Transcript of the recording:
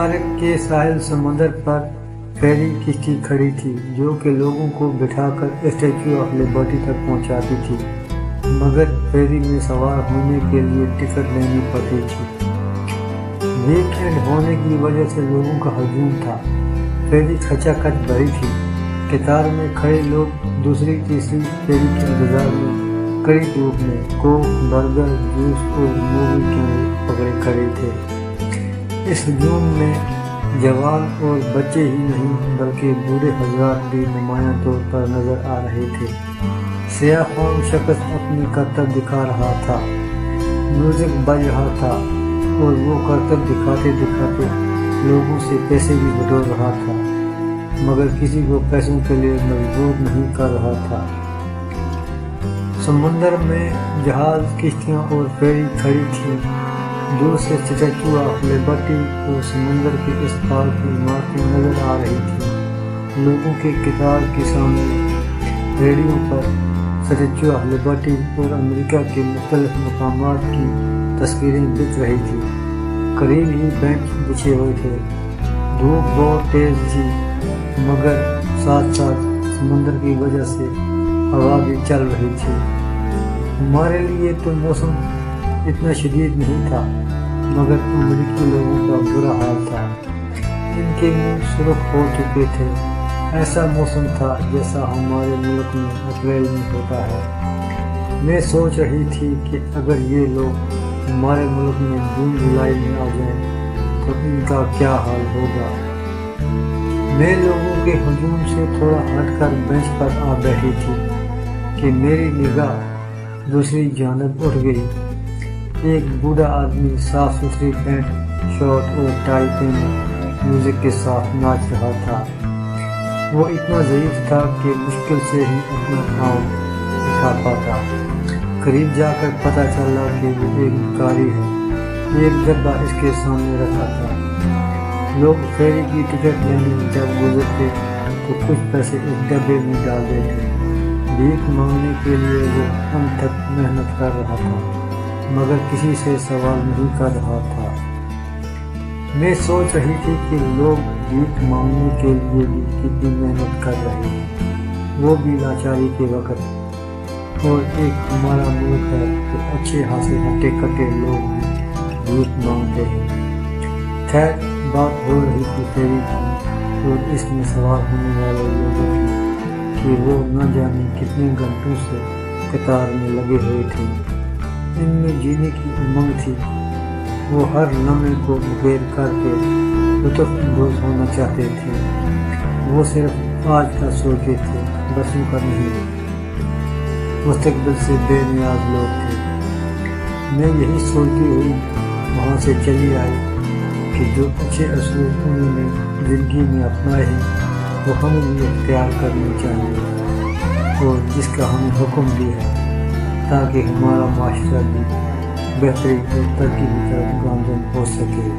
کنارے کے ساحل سمندر پر فیری کشتی کھڑی تھی جو کہ لوگوں کو بٹھا کر اسٹیچو آف لبرٹی تک پہنچاتی تھی، مگر فیری میں سوار ہونے کے لیے ٹکٹ لینی پڑتی تھی۔ ویک اینڈ ہونے کی وجہ سے لوگوں کا ہجوم تھا۔ فیری کھچا کھچ بھری تھی۔ قطار میں کھڑے لوگ دوسری تیسری فیری کے انتظار میں کڑی دھوپ میں کوک، برگر، جوس اور مووی کیمرے پکڑے کھڑے تھے۔ اس ہجوم میں جوان اور بچے ہی نہیں بلکہ بوڑھے حضرات بھی نمایاں طور پر نظر آ رہے تھے۔ سیاہ فام شخص اپنی کرتب دکھا رہا تھا، میوزک بج رہا تھا اور وہ کرتب دکھاتے دکھاتے لوگوں سے پیسے بھی بٹور رہا تھا، مگر کسی کو پیسوں کے لیے مجبور نہیں کر رہا تھا۔ سمندر میں جہاز، کشتیاں اور فیری کھڑی تھیں۔ دور سے اسٹیچو آف لبرٹی اور سمندر کے اس پار کی عمارتیں نظر آ رہی تھیں۔ لوگوں کے قطار کے سامنے ریڈیو پر اسٹیچو آف لبرٹی اور امریکہ کے مختلف مقامات کی تصویریں دکھ رہی تھیں۔ قریب ہی بینچ بچھے ہوئے تھے۔ دھوپ بہت تیز تھی، مگر ساتھ ساتھ سمندر کی وجہ سے ہوا بھی چل رہی تھی۔ ہمارے لیے تو موسم اتنا شدید نہیں تھا، مگر امریکی لوگوں کا برا حال تھا۔ ان کے منہ سرخ ہو چکے تھے۔ ایسا موسم تھا جیسا ہمارے ملک میں اپریل میں ہوتا ہے۔ میں سوچ رہی تھی کہ اگر یہ لوگ ہمارے ملک میں جون جولائی میں آ جائیں تو ان کا کیا حال ہوگا۔ میں لوگوں کے ہجوم سے تھوڑا ہٹ کر بینچ پر آ بیٹھی تھی کہ میری نگاہ دوسری جانب اٹھ گئی۔ ایک بوڑھا آدمی صاف ستھری پینٹ، شرٹ اور ٹائی پہنے میوزک کے ساتھ ناچ رہا تھا۔ وہ اتنا ضعیف تھا کہ مشکل سے ہی اپنا پاؤں اٹھا پاتا۔ قریب جا کر پتہ چلا کہ وہ ایک بھکاری ہے۔ ایک ڈبہ اس کے سامنے رکھا تھا۔ لوگ فیری کی ٹکٹ لینے جب گزرتے تو کچھ پیسے اس ڈبے میں ڈال دیتے۔ بھیک مانگنے کے لیے وہ انتھک محنت کر رہا تھا، مگر کسی سے سوال نہیں کر رہا تھا۔ میں سوچ رہی تھی کہ لوگ بھیک مانگنے کے لیے بھی کتنی محنت کر رہے ہیں، وہ بھی لاچاری کے وقت، اور ایک ہمارا ملک ہے کہ اچھے خاصے ہٹے کٹے لوگ بھی بھیک مانگتے ہیں۔ خیر، بات ہو رہی تھی فیری کی اور اس میں سوار ہونے والے لوگوں کی کہ وہ نہ جانے کتنے گھنٹوں سے قطار میں لگے ہوئے تھے۔ ان میں جینے کی امنگ تھی۔ وہ ہر لمحے کو مکیر کر کے لطف اندوز ہونا چاہتے تھے۔ وہ صرف آج کا سوچتے تھے، برسوں کا نہیں۔ مستقبل سے بے نیاز لوگ تھے۔ میں یہی سوچتی ہوئی وہاں سے چلی آئی کہ جو اچھے اصول انہوں نے زندگی میں اپنائے ہیں وہ ہمیں بھی اختیار کرنے چاہیے، اور جس کا ہمیں حکم بھی ہے، تاکہ ہمارا معاشرہ بھی بہتری اور ترقی کی طرف گامزن ہو سکے۔